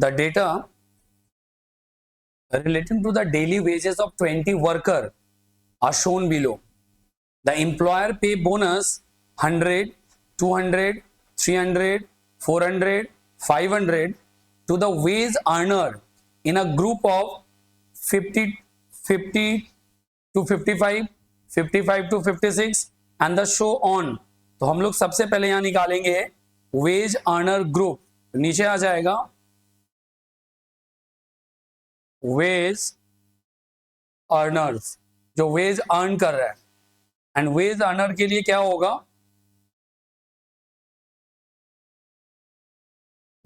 the data relating to the daily wages of 20 worker are shown below. The employer pay bonus 100, 200, 300, 400, 500 to the wage earner in a group of 50 to 55, 55 to 56 and the show on. तो हम लोग सबसे पहले यहां निकालेंगे veg earner group. नीचे आ जाएगा veg earners, जो वेज अर्न कर रहा है. एंड वेज अर्नर के लिए क्या होगा,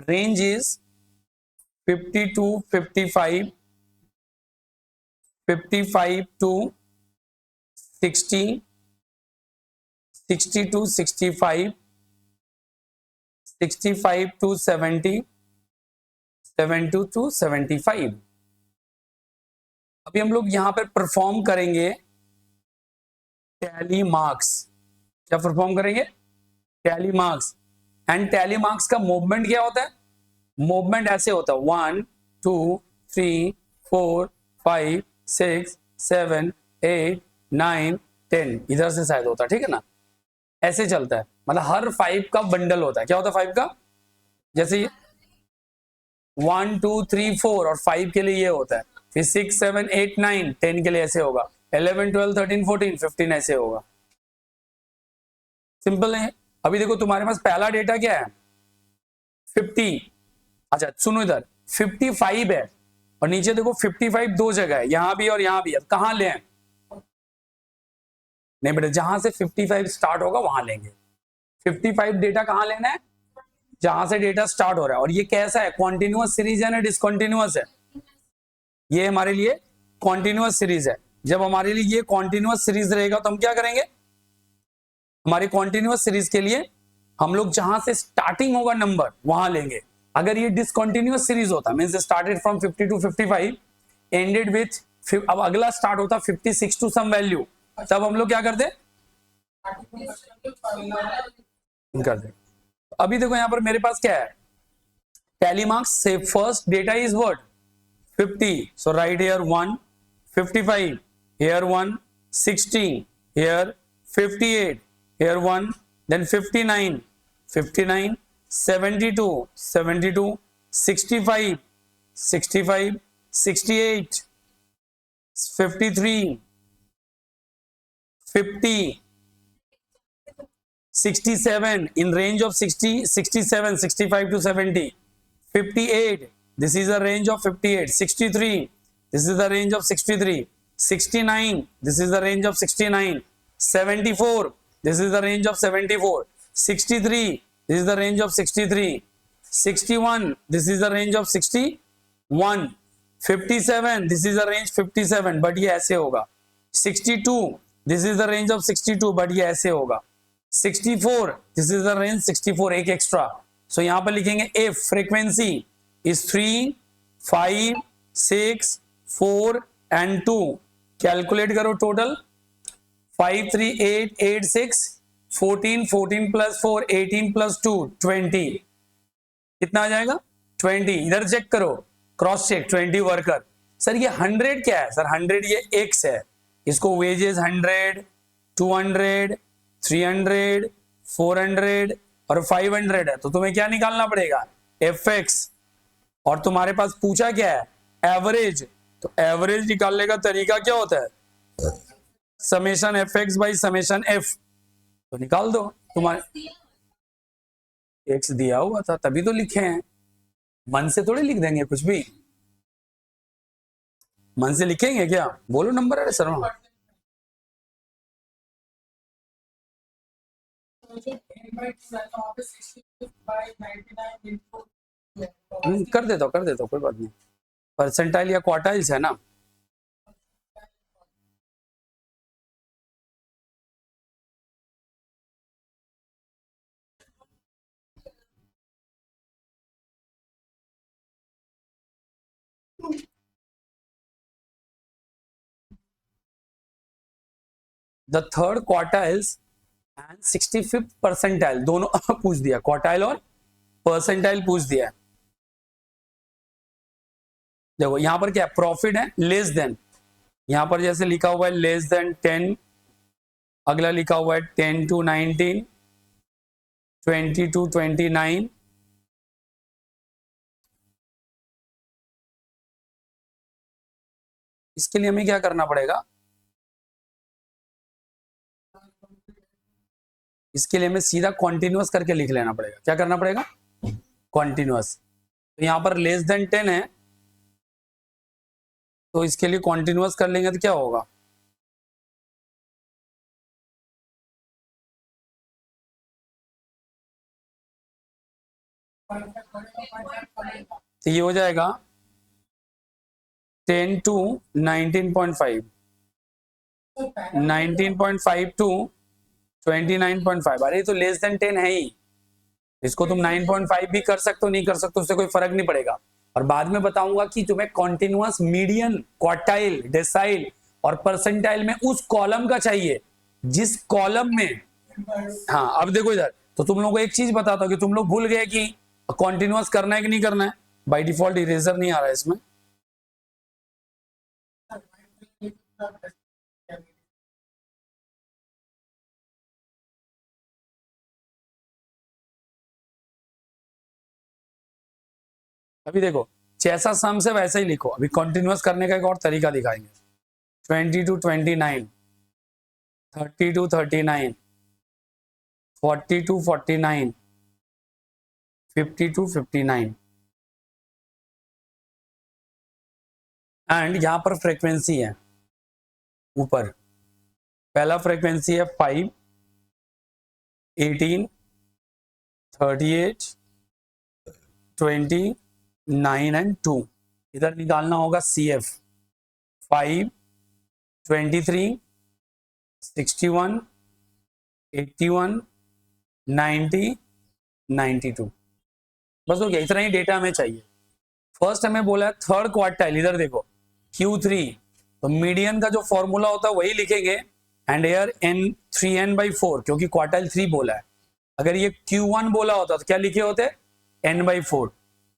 range is 50 to 55, 55 to 60, 60 to 65, 65 to 70, 70 to 75. अभी हम लोग यहां पर परफॉर्म करेंगे टैली मार्क्स. क्या परफॉर्म करेंगे? Tally marks. And tally marks का मूवमेंट क्या होता है? मूवमेंट ऐसे होता है 1 2 3 4 5 6 7 8 9 10. इधर से शायद होता है, ठीक है ना? ऐसे चलता है, मतलब हर 5 का बंडल होता है. क्या होता है 5 का? जैसे 1 2 3 4 और 5 के लिए ये होता है. फिर 6 7 8 9 10 के लिए ऐसे होगा. 11 12 13 14 15 ऐसे होगा. सिंपल है. अभी देखो तुम्हारे पास पहला डेटा क्या है? 50. अच्छा सुनो, इधर 55 है और नीचे देखो 55 दो जगह है, यहां भी और यहां भी है. कहां ले? नहीं बेटा, जहां से 55 स्टार्ट होगा वहां लेंगे. 55 डेटा कहां लेना है? जहां से डेटा स्टार्ट हो रहा है. और ये कैसा है? कॉन्टिन्यूअस सीरीज है ना डिसकॉन्टिन्यूअस है? ये हमारे लिए कॉन्टिन्यूअस सीरीज है. जब हमारे लिए ये कॉन्टिन्यूअस सीरीज रहेगा तो हम क्या करेंगे? हमारी कॉन्टिन्यूअस सीरीज के लिए हम लोग जहां से स्टार्टिंग होगा नंबर वहां लेंगे. अगर ये डिसकॉन्टिन्यूअस सीरीज होता means started from 50 to 55 ended with, अब अगला स्टार्ट होता 56 टू सम वैल्यू, तब हम लोग क्या करते? अभी देखो यहां पर मेरे पास क्या है? टैली मार्क्स से first data is what? 50. So write here 1, 55, here 1, 60, here 58, here 1, then 59, 59, 72, 72, 65, 65, 68, 53, 50, 67, in range of 60, 67, 65 to 70, 58, this is the range of 58, 63, this is the range of 63, 69, this is the range of 69, 74, this is the range of 74, 63, this is the range of 63, 61, this is the range of 61, 57, this is the range 57, but ये ऐसे होगा. 62, this is the range of 62, but ये ऐसे होगा. 64, this is the range 64, एक extra. सो यहां पर लिखेंगे if frequency is 3, 5, 6, 4 and 2. Calculate करो टोटल. 5 3 8 8 6 14 14 plus 4 18 plus 2 20. कितना आ जाएगा? 20. इधर चेक करो, क्रॉस चेक. 20 वर्कर. सर ये 100 क्या है? सर 100 ये एक्स है. इसको वेजेस 100, 200, 300, 400 और 500 है. तो तुम्हें क्या निकालना पड़ेगा? fx. और तुम्हारे पास पूछा क्या है? एवरेज. तो एवरेज निकालने का तरीका क्या होता है? Summation F x by summation F. तो निकाल दो. तुम्हारे एक्स दिया हुआ था तभी तो लिखे हैं. मन से थोड़ी लिख देंगे कुछ भी. मन से लिखेंगे क्या? बोलो नंबर. अरे सर कर देता हूँ कोई बात नहीं. परसेंटाइल या क्वार्टाइल्स है ना? The third quartiles and 65th percentile दोनों पूछ दिया. क्वार्टाइल और परसेंटाइल पूछ दिया. देखो यहां पर क्या प्रॉफिट है, लेस देन, यहां पर जैसे लिखा हुआ है लेस देन 10, अगला लिखा हुआ है 10 to 19, 20 to 29, इसके लिए हमें क्या करना पड़ेगा, इसके लिए हमें सीधा कॉन्टिन्यूअस करके लिख लेना पड़ेगा। क्या करना पड़ेगा, कॉन्टिन्यूअस। तो यहां पर लेस देन 10 है, तो इसके लिए कॉन्टिन्यूअस कर लेंगे तो क्या होगा, तो ये हो जाएगा 10 to 19.5, 19.5 to 29.5। अरे तो लेस देन 10 है ही, इसको तुम 9.5 भी कर सकते हो, नहीं कर सकते, उससे कोई फर्क नहीं पड़ेगा। और बाद में बताऊंगा कि तुम्हें कॉन्टिन्यूअस, मीडियन, क्वार्टाइल, डेसाइल और परसेंटाइल में उस कॉलम का चाहिए जिस कॉलम में, हाँ अब देखो इधर, तो तुम लोगों को एक चीज बताता हूँ कि तुम लोग भूल गए कि कॉन्टिन्यूअस करना है कि नहीं करना है। बाय डिफॉल्ट इरेजर नहीं आ रहा है इसमें, अभी देखो जैसा सम से वैसा ही लिखो। अभी कॉन्टिन्यूअस करने का एक और तरीका दिखाएंगे। 20 to 29, 30 to 39, 40 to 49, 50 to 59, and यहां पर फ्रीक्वेंसी है ऊपर। पहला फ्रीक्वेंसी है 5, 18, 38, 20, 9 एंड 2। इधर निकालना होगा सी एफ। 5, 23, 61, 81, 90, 92। बस हो गया, इतना ही डेटा हमें चाहिए। फर्स्ट हमें बोला है थर्ड क्वार्टाइल, इधर देखो Q3, तो मीडियन का जो फॉर्मूला होता है वही लिखेंगे, एंड एयर n 3n/4, क्योंकि क्वार्टाइल 3 बोला है। अगर ये Q1 बोला होता तो क्या लिखे होते, n/4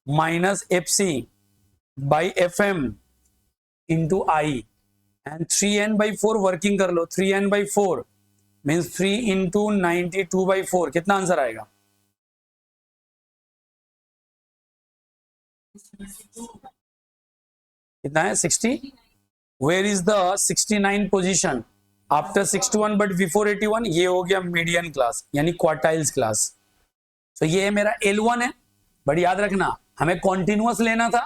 minus FC/FM into I, and 3n/4 working कर लो। 3n/4 मीन्स 3 इंटू 92/4, कितना आंसर आएगा, कितना है 60। Where is the 69 position after 61 but before 81, ये हो गया मीडियन क्लास यानी क्वार्टाइल्स क्लास। तो ये मेरा L1 है, बट याद रखना हमें कॉन्टिन्यूअस लेना था,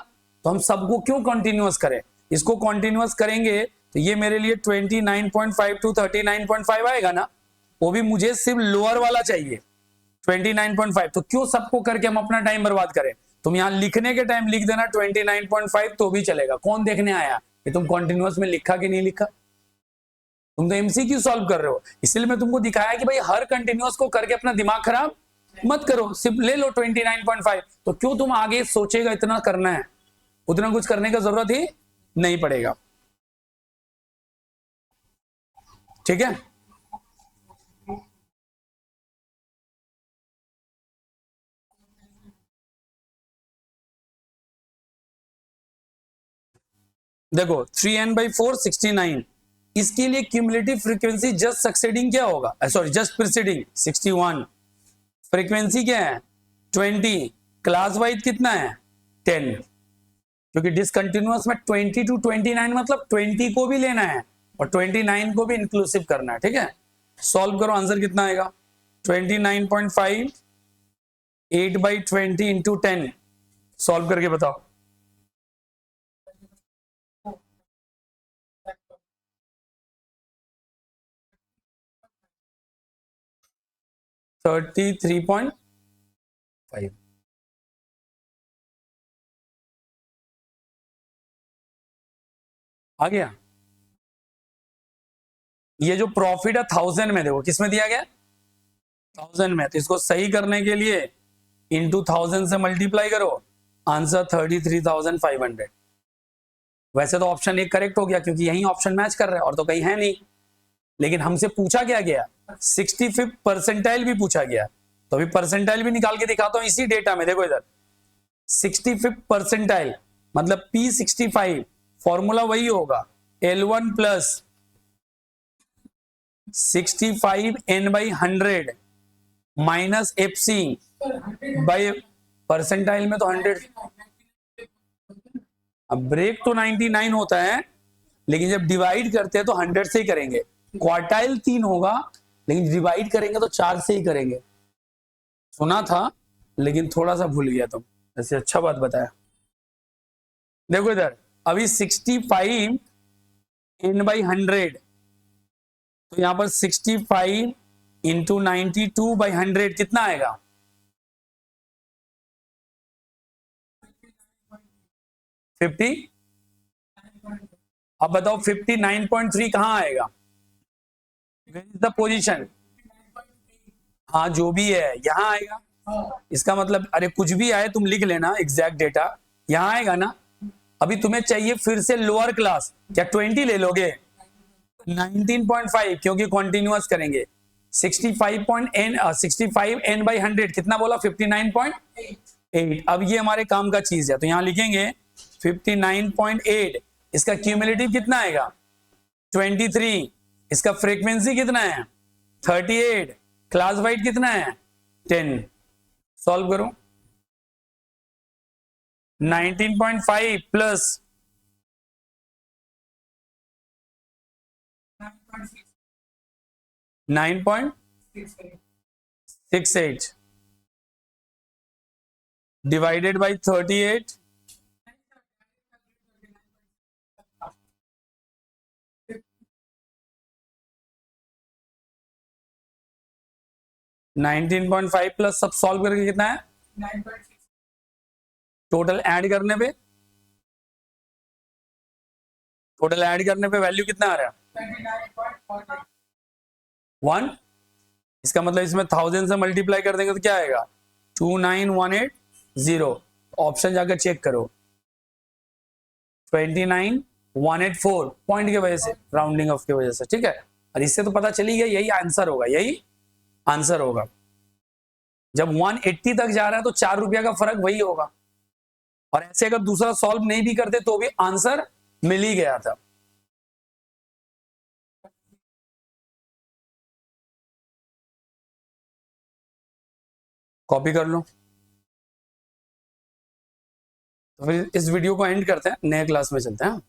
तो हम सबको क्यों कॉन्टिन्यूअस करें, इसको कॉन्टिन्यूअस करेंगे तो ये मेरे लिए 29.5 to 39.5 आएगा ना, वो भी मुझे सिर्फ लोअर वाला चाहिए 29.5, तो क्यों सबको करके हम अपना टाइम बर्बाद करें। तुम यहाँ लिखने के टाइम लिख देना 29.5 तो भी चलेगा, कौन देखने आया कि तुम कॉन्टिन्यूअस में लिखा कि नहीं लिखा। तुम तो एमसीक्यू सॉल्व कर रहे हो, इसलिए मैं तुमको दिखाया कि भाई हर कंटिन्यूअस को करके अपना दिमाग खराब मत करो, सिर्फ ले लो 29.5। तो क्यों तुम आगे सोचेगा इतना करना है, उतना कुछ करने का जरूरत ही नहीं पड़ेगा। ठीक है, देखो 3n/4 69, इसके लिए क्यूमुलेटिव फ्रीक्वेंसी जस्ट सक्सेडिंग क्या होगा, सॉरी जस्ट प्रीसीडिंग 61, फ्रीक्वेंसी क्या है 20, क्लास वाइज कितना है 10, क्योंकि डिसकंटिन्यूअस में 20 to 29 मतलब 20 को भी लेना है और 29 को भी इंक्लूसिव करना है। ठीक है, सॉल्व करो, आंसर कितना आएगा 29.5, 8/20 इंटू 10, सॉल्व करके बताओ। 33.5। आ गया। ये जो प्रॉफिट है 1000 में, देखो किस में दिया गया 1000 में, तो इसको सही करने के लिए इंटू 1000 से मल्टीप्लाई करो, आंसर 33,500। वैसे तो ऑप्शन एक करेक्ट हो गया क्योंकि यही ऑप्शन मैच कर रहा है और तो कहीं है नहीं, लेकिन हमसे पूछा क्या गया 65th परसेंटाइल भी पूछा गया, तो अभी परसेंटाइल भी निकाल के दिखाता हूं इसी डेटा में। देखो इधर 65th परसेंटाइल मतलब P65 फॉर्मूला वही होगा L1 plus 65n/100 minus FC by percentile में तो 100। अब ब्रेक तो 99 होता है, लेकिन जब डिवाइड करते हैं तो 100 से ही करेंगे। क्वार्टाइल 3 होगा, लेकिन डिवाइड करेंगे तो 4 से ही करेंगे। सुना था लेकिन थोड़ा सा भूल गया तुम, ऐसे अच्छा बात बताया। देखो इधर अभी 65n/100, तो यहां पर 65 इंटू 92/100 कितना आएगा? 50। अब बताओ 59.3 कहां आएगा? द पोजीशन, हाँ जो भी है यहां आएगा। इसका मतलब अरे कुछ भी आए तुम लिख लेना एग्जैक्ट डेटा, यहां आएगा ना। अभी तुम्हें चाहिए फिर से लोअर क्लास, क्या 20 ले लोगे? 19.5 क्योंकि कॉन्टिन्यूअस करेंगे। 65n/100 कितना बोला? 59.8। अब ये हमारे काम का चीज है, तो यहां लिखेंगे 59.8। इसका क्यूमुलेटिव कितना आएगा? 23। इसका फ्रीक्वेंसी कितना है? 38। क्लास वाइड कितना है? 10। सॉल्व करो। 19.5 प्लस 9.68 divided by 38, 19.5 प्लस सब सॉल्व करके कितना है? 9.6। टोटल ऐड करने पे, वैल्यू कितना आ रहा है? 1। इसका मतलब इसमें 1000 से मल्टीप्लाई कर देंगे तो क्या आएगा? 29180। ऑप्शन जाकर चेक करो। 29184 पॉइंट की वजह से, राउंडिंग ऑफ की वजह से, ठीक है। और इससे तो पता चली गया यही आंसर होगा, यही आंसर होगा। जब 180 तक जा रहा है तो 4 रुपया का फर्क वही होगा। और ऐसे अगर दूसरा सॉल्व नहीं भी करते तो भी आंसर मिल ही गया था। कॉपी कर लो। तो फिर इस वीडियो को एंड करते हैं, नए क्लास में चलते हैं।